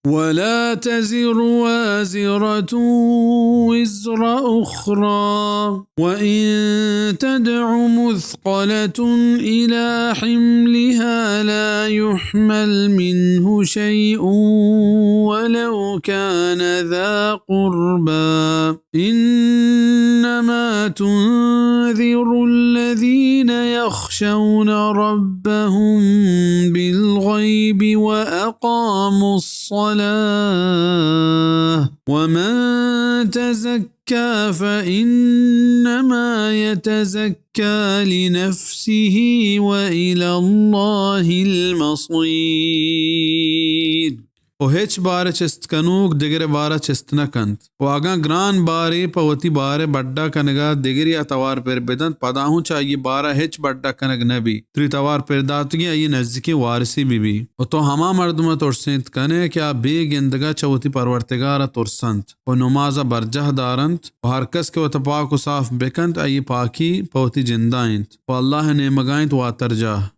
ولا تزر وازرة وزر أخرى وإن تدع مثقلة إلى حملها لا يحمل منه شيء ولو كان ذا قربى إنما تنذر الذين يخشون ربهم بالغيب وأقاموا الصلاة ومن تزكى فإنما يتزكى لنفسه وإلى الله المصير. و هیچ بار چست کنوک دگره بارا چست نکند و اگا گران باری پوتی بار بڑا کنگا دگری اتوار پر بدند پداہوں چاہیے بارا ہیچ بڑا کنگ نبی تری توار پر داتگی آئی نزدیکی وارسی بی و تو ہما مردم ترسنت کنے کیا بے گندگا چوتی پرورتگارا ترسنت و نمازا برجہ دارنت و ہر کس کے وطا پاک و صاف بکند آئی پاکی پوتی جندائنت و اللہ نے مگائنت واتر جاہ